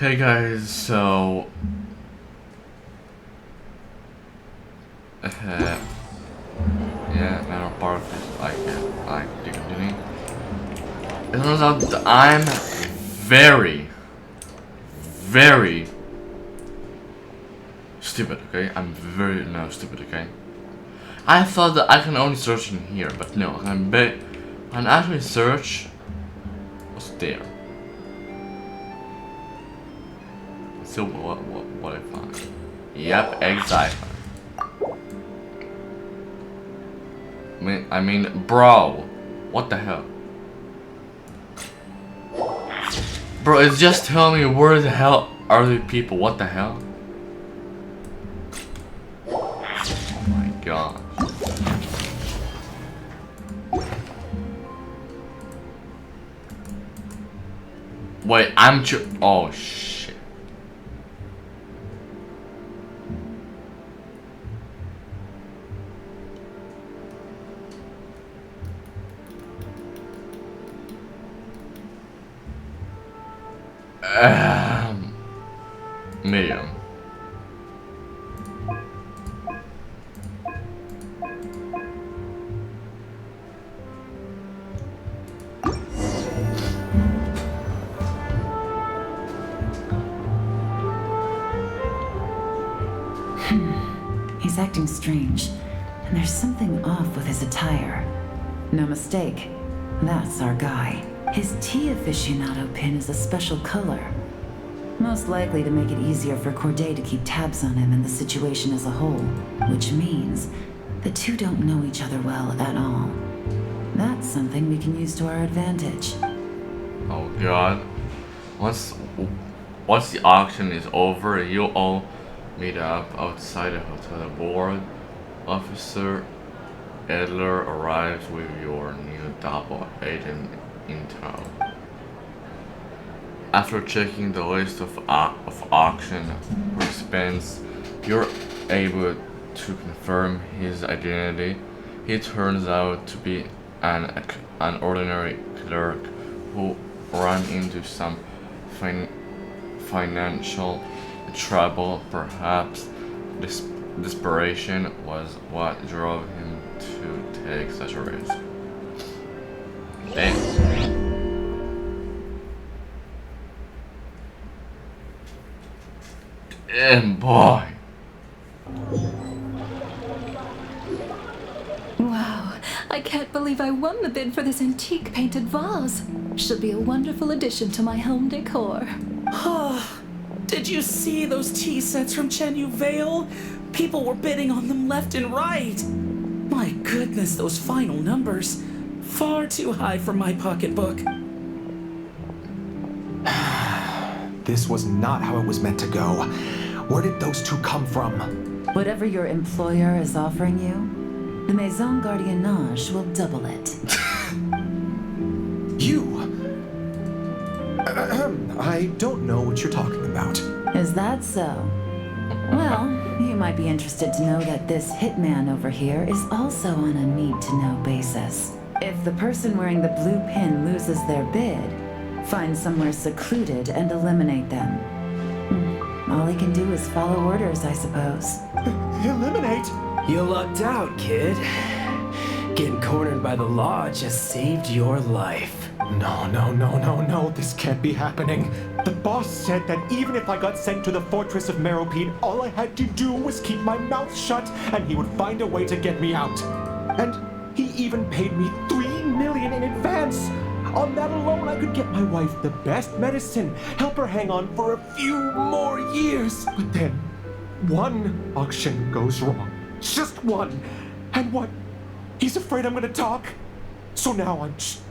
Okay, guys, so yeah, another part of it, like the continuing. It turns out that I'm very, very stupid. Okay, I'm very stupid. Okay, I thought that I can only search in here, but no, I can actually search. What's there? Let's see what I find. Yep, exactly. I mean, bro, what the hell? Bro, it's just telling me where the hell are the people? What the hell? Oh my god. Wait, oh shit. Medium. He's acting strange, and there's something off with his attire. No mistake, that's our guy. His tea aficionado pin is a special color. Most likely to make it easier for Corday to keep tabs on him and the situation as a whole, which means the two don't know each other well at all. That's something we can use to our advantage. Oh god. Once the auction is over, you'll all meet up outside the hotel. The board officer Adler arrives with your new double agent intel. After checking the list of auction participants, you're able to confirm his identity. He turns out to be an ordinary clerk who ran into some financial trouble. Perhaps desperation was what drove him to take such a risk. Damn. And boy. Wow, I can't believe I won the bid for this antique painted vase. Should be a wonderful addition to my home decor. Did you see those tea sets from Chenyu Vale? People were bidding on them left and right. My goodness, those final numbers. Far too high for my pocketbook. This was not how it was meant to go. Where did those two come from? Whatever your employer is offering you, the Maison Gardiennage will double it. You? I don't know what you're talking about. Is that so? Well, you might be interested to know that this hitman over here is also on a need-to-know basis. If the person wearing the blue pin loses their bid, find somewhere secluded and eliminate them. All he can do is follow orders, I suppose. Eliminate? You lucked out, kid. Getting cornered by the law just saved your life. No. This can't be happening. The boss said that even if I got sent to the fortress of Meropine, all I had to do was keep my mouth shut and he would find a way to get me out. And he even paid me $3 million in advance. On that alone, I could get my wife the best medicine, help her hang on for a few more years. But then, one auction goes wrong. Just one. And what? He's afraid I'm gonna talk? So now I'm just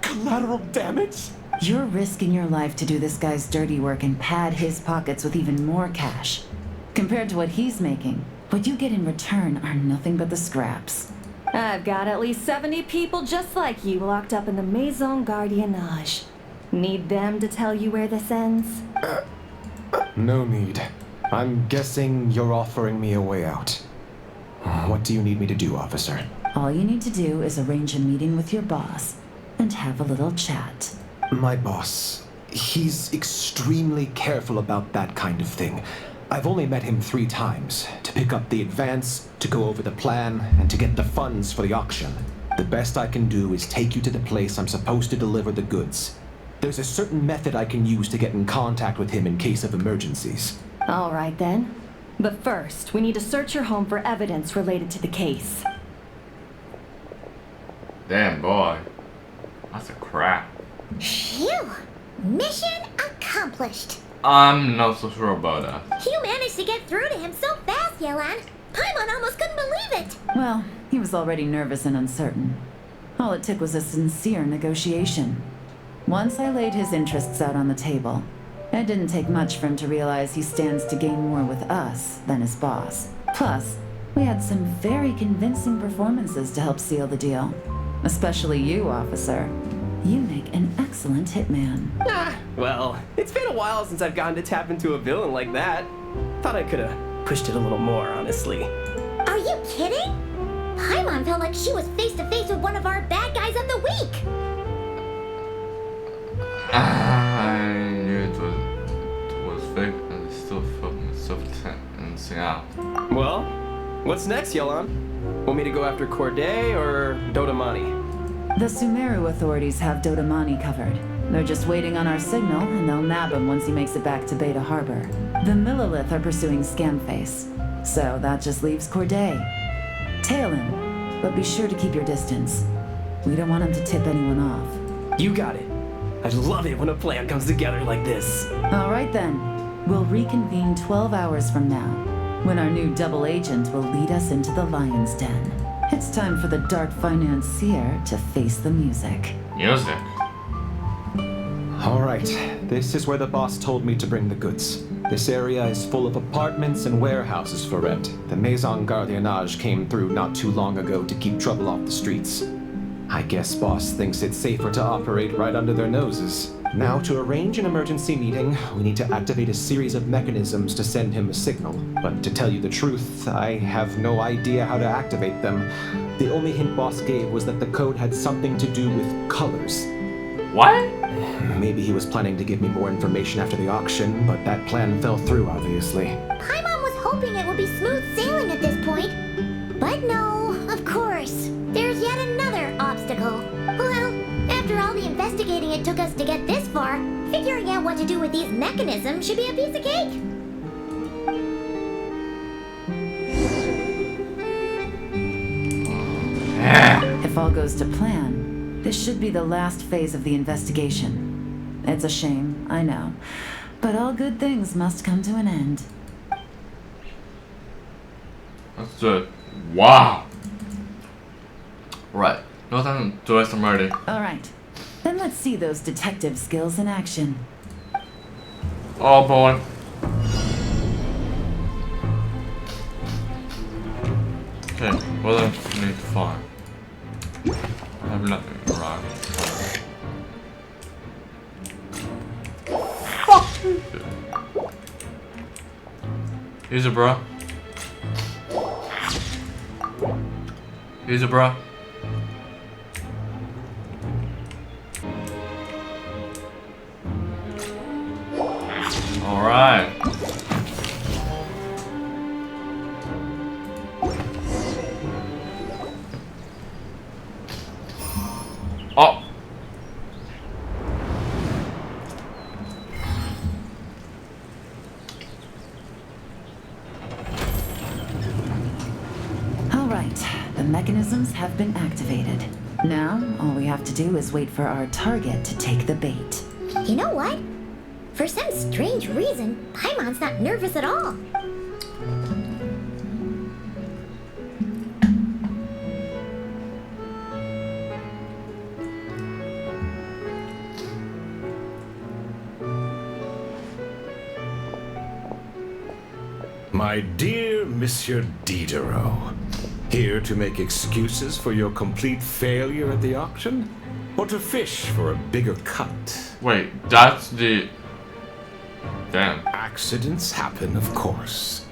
collateral damage? You're risking your life to do this guy's dirty work and pad his pockets with even more cash. Compared to what he's making, what you get in return are nothing but the scraps. I've got at least 70 people just like you locked up in the Maison Gardiennage. Need them to tell you where this ends? No need. I'm guessing you're offering me a way out. What do you need me to do, officer? All you need to do is arrange a meeting with your boss and have a little chat. My boss. He's extremely careful about that kind of thing. I've only met him 3 times, to pick up the advance, to go over the plan, and to get the funds for the auction. The best I can do is take you to the place I'm supposed to deliver the goods. There's a certain method I can use to get in contact with him in case of emergencies. All right then. But first, we need to search your home for evidence related to the case. Damn, boy. That's a crap. Phew! Mission accomplished. I'm not so sure about that. You managed to get through to him so fast, Yelan. Paimon almost couldn't believe it. Well, he was already nervous and uncertain. All it took was a sincere negotiation. Once I laid his interests out on the table, it didn't take much for him to realize he stands to gain more with us than his boss. Plus, we had some very convincing performances to help seal the deal. Especially you, officer. You make an excellent hitman. Well, it's been a while since I've gotten to tap into a villain like that. Thought I could have pushed it a little more, honestly. Are you kidding? Paimon felt like she was face to face with one of our bad guys of the week. I knew it was fake and I still felt myself tensing out. Well, what's next, Yelan? Want me to go after Corday or Dodamani? The Sumeru authorities have Dodamani covered. They're just waiting on our signal, and they'll nab him once he makes it back to Beta Harbor. The Millilith are pursuing Scamface, so that just leaves Corday. Tail him, but be sure to keep your distance. We don't want him to tip anyone off. You got it. I love it when a plan comes together like this. All right then. We'll reconvene 12 hours from now, when our new double agent will lead us into the Lion's Den. It's time for the dark financier to face the music. Music. Alright, this is where the boss told me to bring the goods. This area is full of apartments and warehouses for rent. The Maison Gardiennage came through not too long ago to keep trouble off the streets. I guess boss thinks it's safer to operate right under their noses. Now, to arrange an emergency meeting, we need to activate a series of mechanisms to send him a signal. But to tell you the truth, I have no idea how to activate them. The only hint boss gave was that the code had something to do with colors. What? Maybe he was planning to give me more information after the auction, but that plan fell through, obviously. Paimon was hoping it would be smooth sailing at this point. But no, of course. There's yet another obstacle. Well, after all the investigating it took us to get this far, figuring out what to do with these mechanisms should be a piece of cake. If all goes to plan, this should be the last phase of the investigation. It's a shame, I know, but all good things must come to an end. That's good. Wow. Right. No time to waste. I'm ready. All right, then let's see those detective skills in action. Oh boy. Okay, what do I need to find? I have nothing around. Fuck you. Easy, bro. Easy, bro. All right. Oh. All right, the mechanisms have been activated. Now, all we have to do is wait for our target to take the bait. You know what? For some strange reason, Paimon's not nervous at all. My dear Monsieur Diderot, here to make excuses for your complete failure at the auction? Or to fish for a bigger cut? Wait, that's the... Damn. Accidents happen, of course.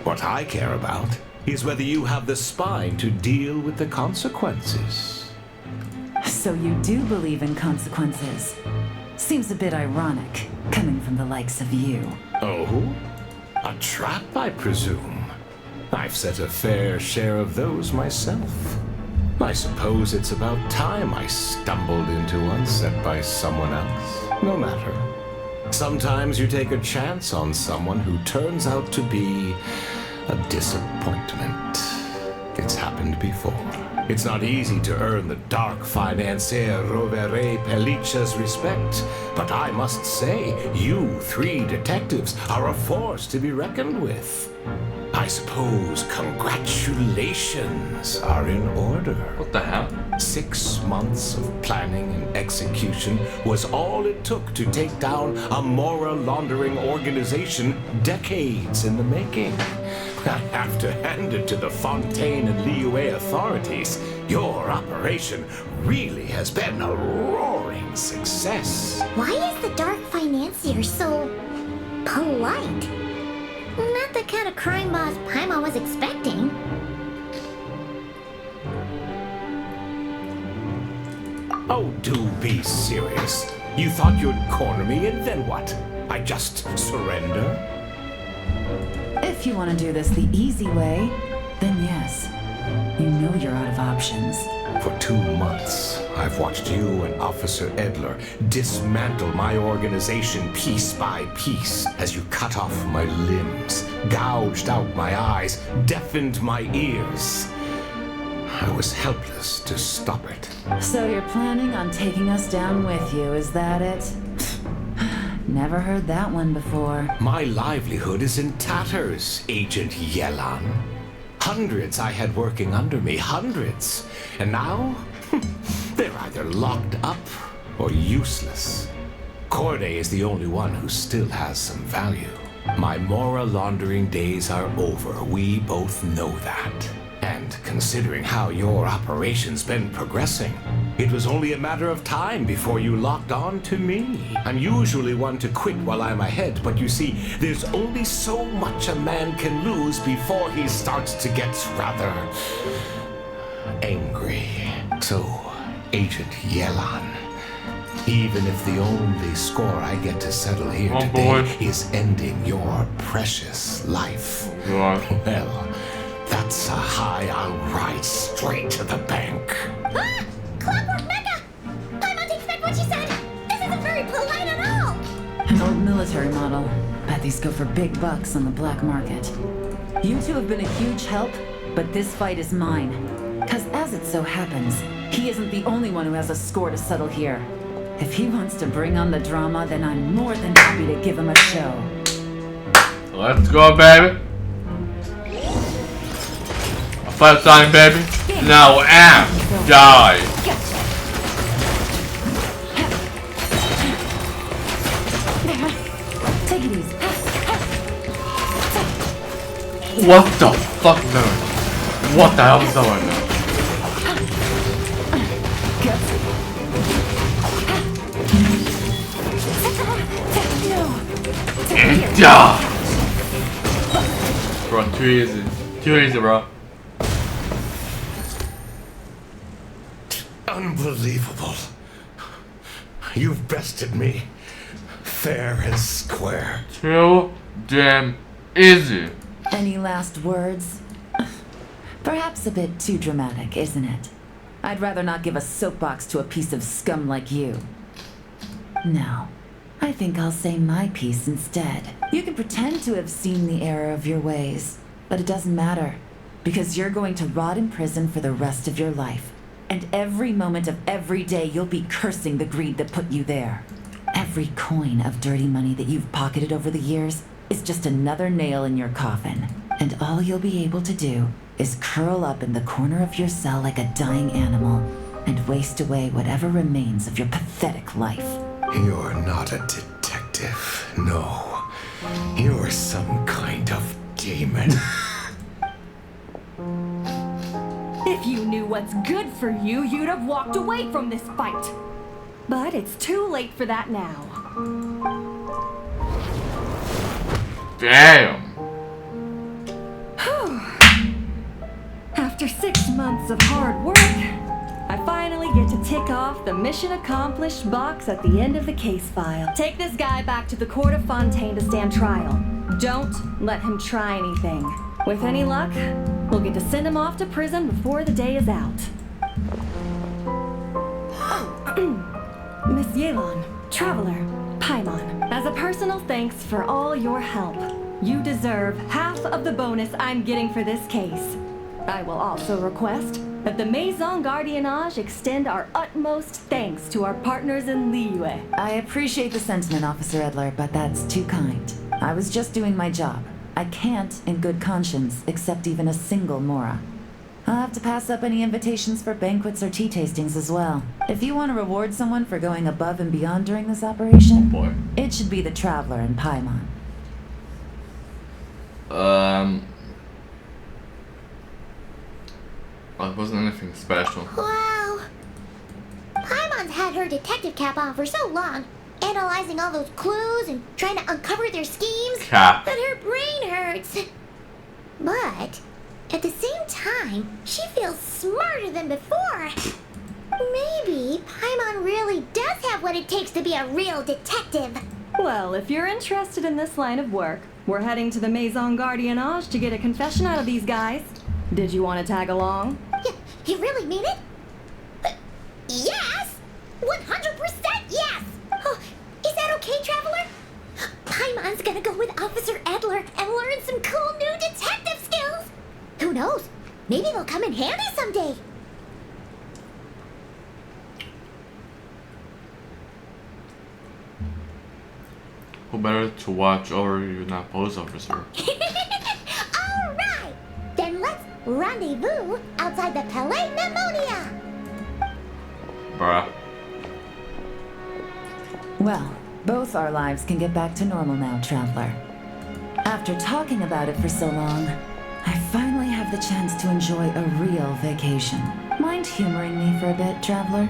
What I care about is whether you have the spine to deal with the consequences. So you do believe in consequences. Seems a bit ironic, coming from the likes of you. Oh? A trap, I presume. I've set a fair share of those myself. I suppose it's about time I stumbled into one set by someone else. No matter. Sometimes you take a chance on someone who turns out to be a disappointment. It's happened before. It's not easy to earn the dark financier Rovere Pelliccia's respect, but I must say, you three detectives are a force to be reckoned with. I suppose congratulations are in order. What the hell? 6 months of planning and execution was all it took to take down a moral laundering organization decades in the making. I have to hand it to the Fontaine and Liyue authorities. Your operation really has been a roaring success. Why is the dark financier so polite? Not the kind of crime boss Paimon was expecting. Oh, do be serious. You thought you'd corner me and then what? I just surrender? If you want to do this the easy way, then yes. You know you're out of options. For 2 months, I've watched you and Officer Edler dismantle my organization piece by piece as you cut off my limbs, gouged out my eyes, deafened my ears. I was helpless to stop it. So you're planning on taking us down with you, is that it? Never heard that one before. My livelihood is in tatters, Agent Yelan. Hundreds I had working under me, hundreds. And now, they're either locked up or useless. Corday is the only one who still has some value. My moral laundering days are over, we both know that. And considering how your operation's been progressing, it was only a matter of time before you locked on to me. I'm usually one to quit while I'm ahead, but you see, there's only so much a man can lose before he starts to get rather angry. So, Agent Yelan, even if the only score I get to settle here today is ending your precious life, well, that's a high I'll ride straight to the bank. Ah! Clockwork Mecha! Paimon takes back what she said! This isn't very polite at all! An old military model. Bet these go for big bucks on the black market. You two have been a huge help, but this fight is mine. Cause as it so happens, he isn't the only one who has a score to settle here. If he wants to bring on the drama, then I'm more than happy to give him a show. Let's go, baby. Fight time, baby. Now, die. Take it easy. What the fuck, no? What the hell is going on? Yeah. Bro, too easy. Too easy, bro. Unbelievable. You've bested me. Fair and square. Too damn easy. Any last words? Perhaps a bit too dramatic, isn't it? I'd rather not give a soapbox to a piece of scum like you. No, I think I'll say my piece instead. You can pretend to have seen the error of your ways, but it doesn't matter, because you're going to rot in prison for the rest of your life. And every moment of every day you'll be cursing the greed that put you there. Every coin of dirty money that you've pocketed over the years is just another nail in your coffin. And all you'll be able to do is curl up in the corner of your cell like a dying animal and waste away whatever remains of your pathetic life. You're not a detective, no. You're some kind of demon. If you knew what's good for you, you'd have walked away from this fight. But it's too late for that now. Damn. After 6 months of hard work, I finally get to tick off the mission accomplished box at the end of the case file. Take this guy back to the court of Fontaine to stand trial. Don't let him try anything. With any luck, we'll get to send him off to prison before the day is out. Miss Yelon, Traveler, Paimon, as a personal thanks for all your help, you deserve half of the bonus I'm getting for this case. I will also request that the Maison Gardiennage extend our utmost thanks to our partners in Liyue. I appreciate the sentiment, Officer Edler, but that's too kind. I was just doing my job. I can't, in good conscience, accept even a single Mora. I'll have to pass up any invitations for banquets or tea tastings as well. If you want to reward someone for going above and beyond during this operation, Boy. it should be the Traveler and Paimon. Well, it wasn't anything special. Wow. Paimon's had her detective cap on for so long, analyzing all those clues and trying to uncover their schemes, Cap. that her brain hurts. But at the same time, she feels smarter than before. Maybe Paimon really does have what it takes to be a real detective. Well, if you're interested in this line of work, we're heading to the Maison Gardiennage to get a confession out of these guys. Did you want to tag along? You really mean it? Yes! 100% yes! Oh, is that okay, Traveler? Paimon's gonna go with Officer Edler and learn some cool new detective skills! Who knows? Maybe they'll come in handy someday! Who better to watch over you, not police officer? Alright! Then let's rendezvous outside the Palais Pneumonia! Bruh. Well, both our lives can get back to normal now, Traveler. After talking about it for so long, I finally have the chance to enjoy a real vacation. Mind humoring me for a bit, Traveler?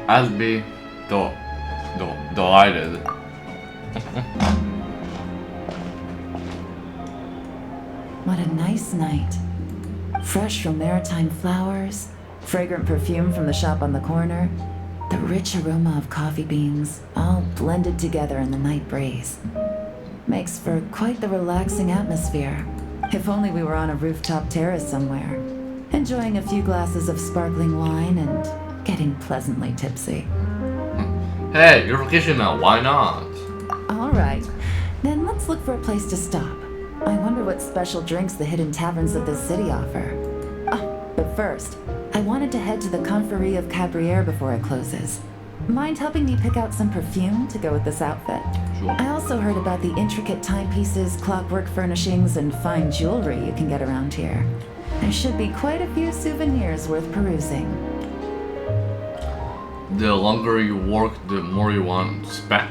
I'd be delighted. What a nice night. Fresh from maritime flowers, fragrant perfume from the shop on the corner, the rich aroma of coffee beans, all blended together in the night breeze. Makes for quite the relaxing atmosphere. If only we were on a rooftop terrace somewhere, enjoying a few glasses of sparkling wine and getting pleasantly tipsy. Hey, your vacation now, why not? All right, then let's look for a place to stop. I wonder what special drinks the hidden taverns of this city offer. Oh, but first, I wanted to head to the Confrérie of Cabriere before it closes. Mind helping me pick out some perfume to go with this outfit? Sure. I also heard about the intricate timepieces, clockwork furnishings, and fine jewelry you can get around here. There should be quite a few souvenirs worth perusing. The longer you work, the more you want to spend.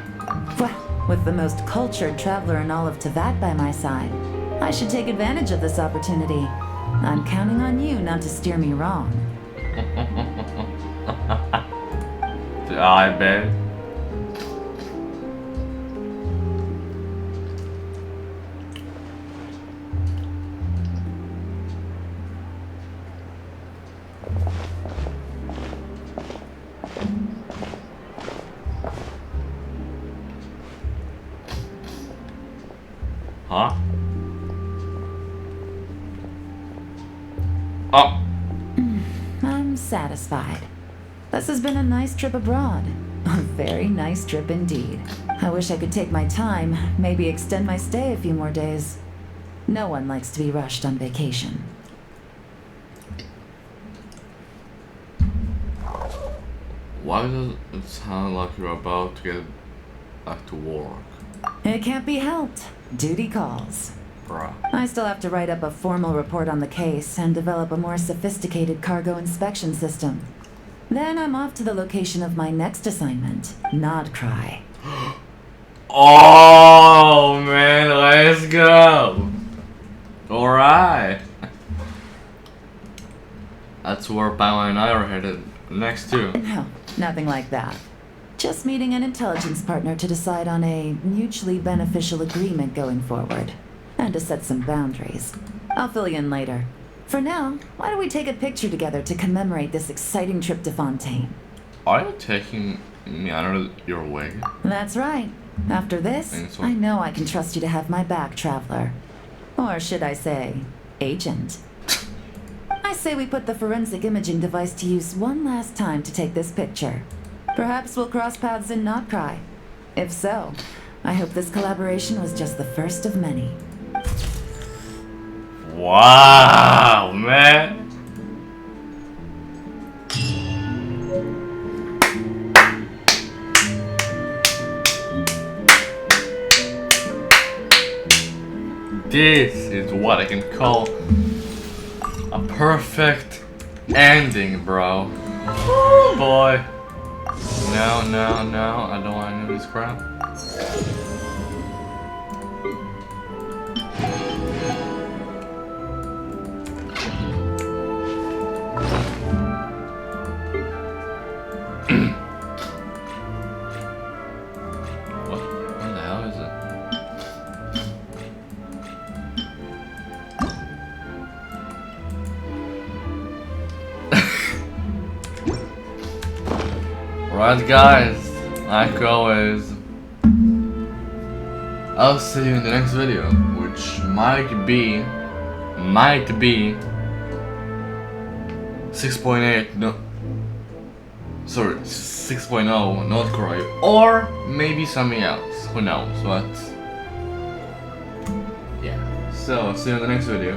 Well, with the most cultured traveler in all of Teyvat by my side, I should take advantage of this opportunity. I'm counting on you not to steer me wrong. I bet. Huh? Oh. I'm satisfied. This has been a nice trip abroad. A very nice trip indeed. I wish I could take my time, maybe extend my stay a few more days. No one likes to be rushed on vacation. Why does it sound like you're about to get back to work? It can't be helped. Duty calls. Bruh. I still have to write up a formal report on the case and develop a more sophisticated cargo inspection system. Then I'm off to the location of my next assignment, Nodcry. Oh man, let's go. Alright. That's where Paimon and I are headed next too. No, nothing like that. Just meeting an intelligence partner to decide on a mutually beneficial agreement going forward. And to set some boundaries. I'll fill you in later. For now, why don't we take a picture together to commemorate this exciting trip to Fontaine? Are you taking me under your wing? That's right. After this, Thanks, so. I know I can trust you to have my back, Traveler. Or should I say, Agent. I say we put the forensic imaging device to use one last time to take this picture. Perhaps we'll cross paths in Notcry. If so, I hope this collaboration was just the first of many. Wow, man. This is what I can call a perfect ending, bro. Boy. No, I don't want to do this crap. What the hell is it? Alright guys, like always, I'll see you in the next video, which might be 6.8, no, sorry, 6.0, not correct, or maybe something else, who knows, but, yeah, so, see you in the next video.